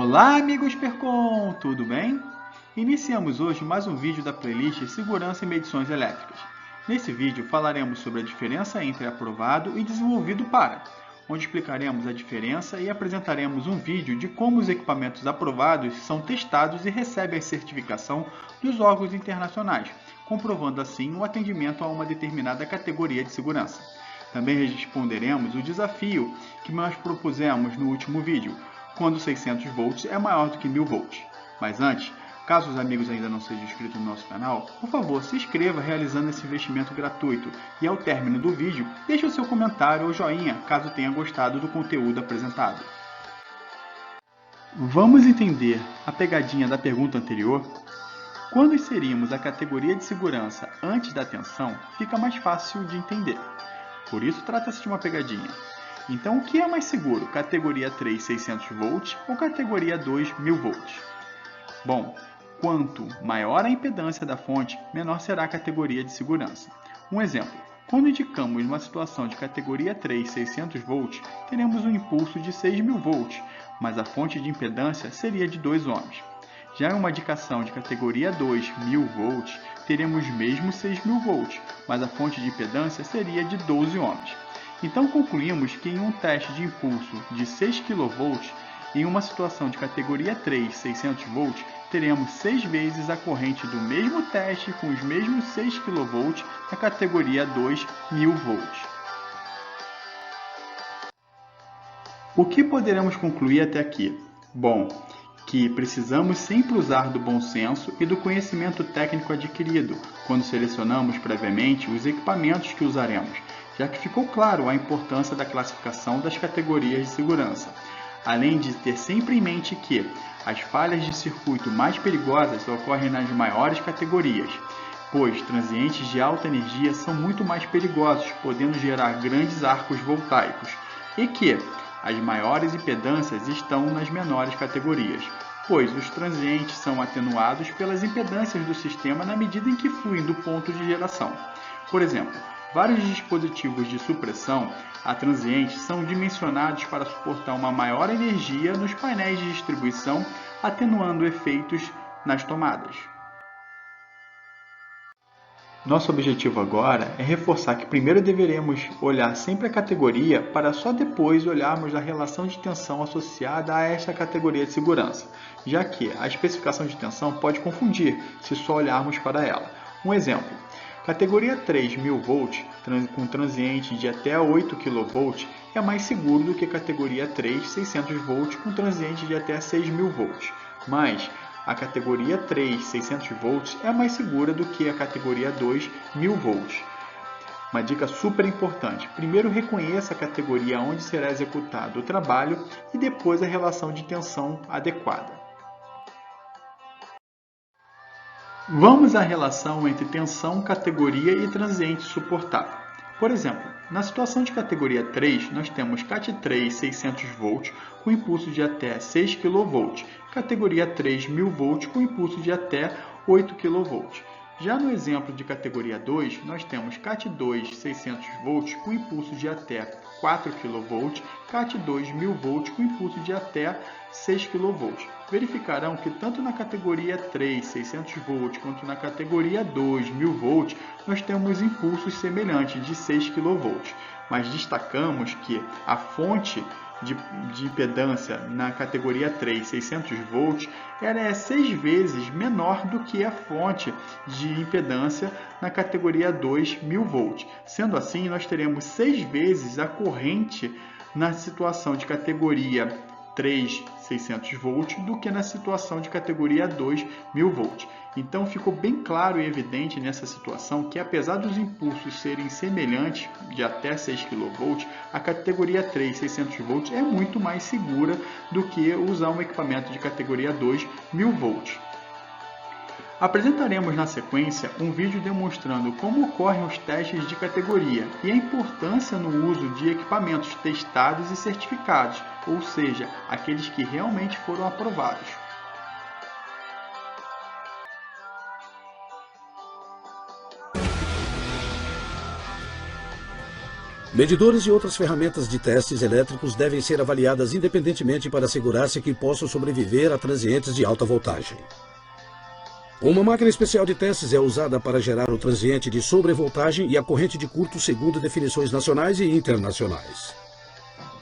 Olá, amigos Percom! Tudo bem? Iniciamos hoje mais um vídeo da playlist Segurança em Medições Elétricas. Nesse vídeo falaremos sobre a diferença entre aprovado e desenvolvido para, onde explicaremos a diferença e apresentaremos um vídeo de como os equipamentos aprovados são testados e recebem a certificação dos órgãos internacionais, comprovando assim o atendimento a uma determinada categoria de segurança. Também responderemos o desafio que nós propusemos no último vídeo, quando 600 volts é maior do que 1000 volts. Mas antes, caso os amigos ainda não sejam inscritos no nosso canal, por favor, se inscreva realizando esse investimento gratuito e ao término do vídeo, deixe o seu comentário ou joinha caso tenha gostado do conteúdo apresentado. Vamos entender a pegadinha da pergunta anterior? Quando inserimos a categoria de segurança antes da tensão, fica mais fácil de entender. Por isso trata-se de uma pegadinha. Então, o que é mais seguro, categoria 3 600 volts ou categoria 2 1000 volts? Bom, quanto maior a impedância da fonte, menor será a categoria de segurança. Um exemplo, quando indicamos uma situação de categoria 3 600 volts, teremos um impulso de 6000 volts, mas a fonte de impedância seria de 2 ohms. Já em uma indicação de categoria 2 1000 volts, teremos mesmo 6000 volts, mas a fonte de impedância seria de 12 ohms. Então concluímos que em um teste de impulso de 6 kV, em uma situação de categoria 3 600 volts, teremos 6 vezes a corrente do mesmo teste com os mesmos 6 kV na categoria 2 1000 volts. O que poderemos concluir até aqui? Bom, que precisamos sempre usar do bom senso e do conhecimento técnico adquirido quando selecionamos previamente os equipamentos que usaremos, já que ficou claro a importância da classificação das categorias de segurança, além de ter sempre em mente que as falhas de circuito mais perigosas ocorrem nas maiores categorias, pois transientes de alta energia são muito mais perigosos, podendo gerar grandes arcos voltaicos, e que as maiores impedâncias estão nas menores categorias, pois os transientes são atenuados pelas impedâncias do sistema na medida em que fluem do ponto de geração. Por exemplo, vários dispositivos de supressão a transientes são dimensionados para suportar uma maior energia nos painéis de distribuição, atenuando efeitos nas tomadas. Nosso objetivo agora é reforçar que primeiro deveremos olhar sempre a categoria para só depois olharmos a relação de tensão associada a esta categoria de segurança, já que a especificação de tensão pode confundir se só olharmos para ela. Um exemplo, categoria 3 1000 volts com transiente de até 8 kV é mais seguro do que categoria 3 600 volts com transiente de até 6000 volts, mas a categoria 3 600 volts é mais segura do que a categoria 2 1000 volts. Uma dica super importante, primeiro reconheça a categoria onde será executado o trabalho e depois a relação de tensão adequada. Vamos à relação entre tensão, categoria e transiente suportável. Por exemplo, na situação de categoria 3, nós temos CAT3 600 volts com impulso de até 6 kV, categoria 3 1000 volts com impulso de até 8 kV. Já no exemplo de categoria 2, nós temos CAT2 600 volts com impulso de até 4 kV, CAT2 1000 volts com impulso de até 6 kV. Verificarão que tanto na categoria 3 600 volts quanto na categoria 2 1000 volts nós temos impulsos semelhantes de 6 kV, mas destacamos que a fonte de impedância na categoria 3 600 volts ela é 6 vezes menor do que a fonte de impedância na categoria 2 1000 volts. Sendo assim, nós teremos 6 vezes a corrente na situação de categoria 3 600 volts do que na situação de categoria 2 1000 volts. Então ficou bem claro e evidente nessa situação que apesar dos impulsos serem semelhantes de até 6 kV, a categoria 3 600 volts é muito mais segura do que usar um equipamento de categoria 2 1000 volts. Apresentaremos na sequência um vídeo demonstrando como ocorrem os testes de categoria e a importância no uso de equipamentos testados e certificados, ou seja, aqueles que realmente foram aprovados. Medidores e outras ferramentas de testes elétricos devem ser avaliadas independentemente para assegurar-se que possam sobreviver a transientes de alta voltagem. Uma máquina especial de testes é usada para gerar o transiente de sobrevoltagem e a corrente de curto segundo definições nacionais e internacionais.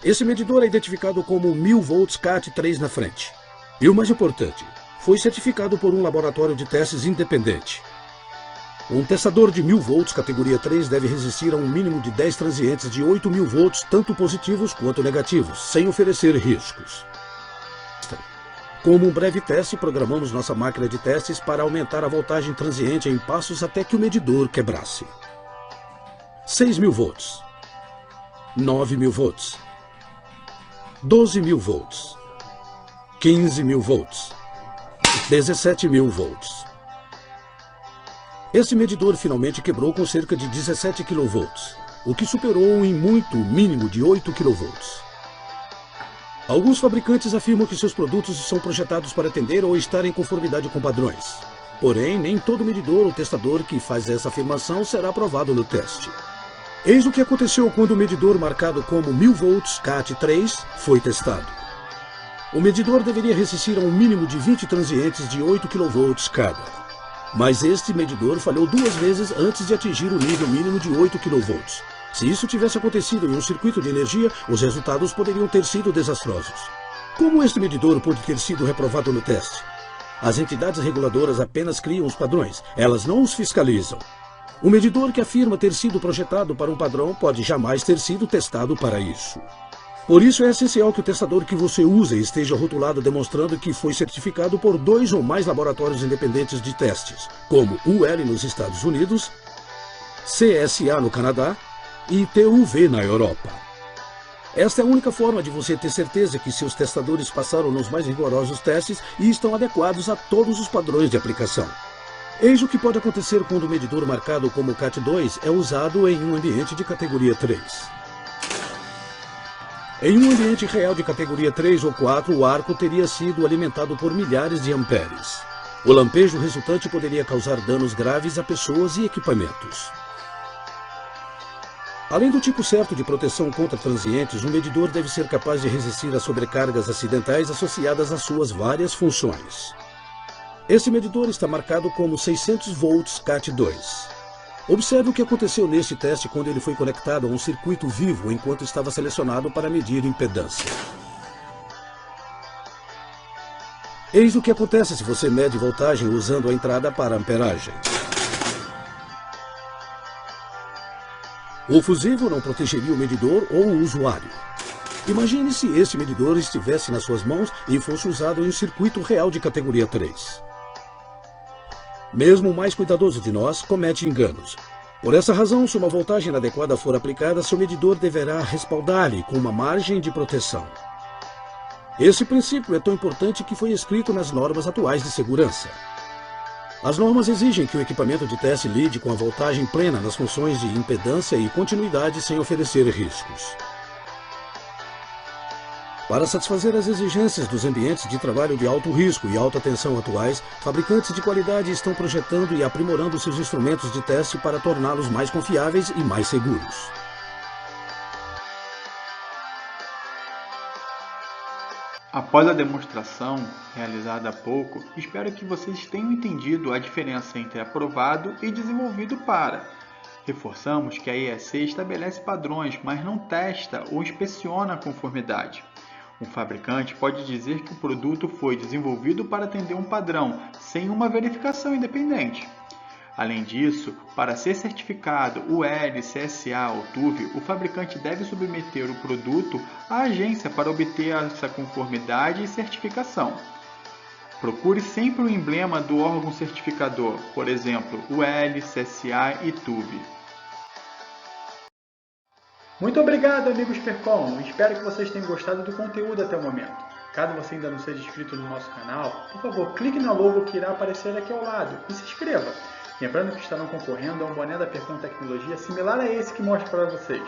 Esse medidor é identificado como 1000 volts CAT3 na frente. E o mais importante, foi certificado por um laboratório de testes independente. Um testador de 1000 volts categoria 3 deve resistir a um mínimo de 10 transientes de 8000 volts, tanto positivos quanto negativos, sem oferecer riscos. Como um breve teste, programamos nossa máquina de testes para aumentar a voltagem transiente em passos até que o medidor quebrasse. 6000 volts, 9000 volts, 12000 volts, 15000 volts, 17000 volts. Esse medidor finalmente quebrou com cerca de 17 kV, o que superou em muito o mínimo de 8 kV. Alguns fabricantes afirmam que seus produtos são projetados para atender ou estar em conformidade com padrões. Porém, nem todo medidor ou testador que faz essa afirmação será aprovado no teste. Eis o que aconteceu quando o medidor marcado como 1000 volts CAT3 foi testado. O medidor deveria resistir a um mínimo de 20 transientes de 8 kV cada. Mas este medidor falhou 2 vezes antes de atingir o nível mínimo de 8 kV. Se isso tivesse acontecido em um circuito de energia, os resultados poderiam ter sido desastrosos. Como este medidor pode ter sido reprovado no teste? As entidades reguladoras apenas criam os padrões, elas não os fiscalizam. O medidor que afirma ter sido projetado para um padrão pode jamais ter sido testado para isso. Por isso é essencial que o testador que você usa esteja rotulado demonstrando que foi certificado por 2 ou mais laboratórios independentes de testes, como UL nos Estados Unidos, CSA no Canadá e TUV na Europa. Esta é a única forma de você ter certeza que seus testadores passaram nos mais rigorosos testes e estão adequados a todos os padrões de aplicação. Eis o que pode acontecer quando o medidor marcado como CAT2 é usado em um ambiente de categoria 3. Em um ambiente real de categoria 3 ou 4, o arco teria sido alimentado por milhares de amperes. O lampejo resultante poderia causar danos graves a pessoas e equipamentos. Além do tipo certo de proteção contra transientes, um medidor deve ser capaz de resistir a sobrecargas acidentais associadas às suas várias funções. Esse medidor está marcado como 600 volts CAT2. Observe o que aconteceu neste teste quando ele foi conectado a um circuito vivo enquanto estava selecionado para medir impedância. Eis o que acontece se você mede voltagem usando a entrada para amperagem. O fusível não protegeria o medidor ou o usuário. Imagine se esse medidor estivesse nas suas mãos e fosse usado em um circuito real de categoria 3. Mesmo o mais cuidadoso de nós comete enganos. Por essa razão, se uma voltagem inadequada for aplicada, seu medidor deverá respaldar-lhe com uma margem de proteção. Esse princípio é tão importante que foi escrito nas normas atuais de segurança. As normas exigem que o equipamento de teste lide com a voltagem plena nas funções de impedância e continuidade sem oferecer riscos. Para satisfazer as exigências dos ambientes de trabalho de alto risco e alta tensão atuais, fabricantes de qualidade estão projetando e aprimorando seus instrumentos de teste para torná-los mais confiáveis e mais seguros. Após a demonstração realizada há pouco, espero que vocês tenham entendido a diferença entre aprovado e desenvolvido para. Reforçamos que a IEC estabelece padrões, mas não testa ou inspeciona a conformidade. Um fabricante pode dizer que o produto foi desenvolvido para atender um padrão, sem uma verificação independente. Além disso, para ser certificado UL, CSA ou TUV, o fabricante deve submeter o produto à agência para obter essa conformidade e certificação. Procure sempre o emblema do órgão certificador, por exemplo, UL, CSA e TUV. Muito obrigado, amigos Percom! Espero que vocês tenham gostado do conteúdo até o momento. Caso você ainda não seja inscrito no nosso canal, por favor, clique na logo que irá aparecer aqui ao lado e se inscreva. Lembrando que estarão concorrendo a um boné da Percom Tecnologia similar a esse que mostro para vocês.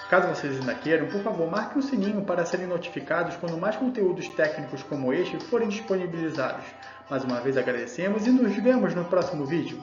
Caso vocês ainda queiram, por favor, marque o sininho para serem notificados quando mais conteúdos técnicos como este forem disponibilizados. Mais uma vez agradecemos e nos vemos no próximo vídeo.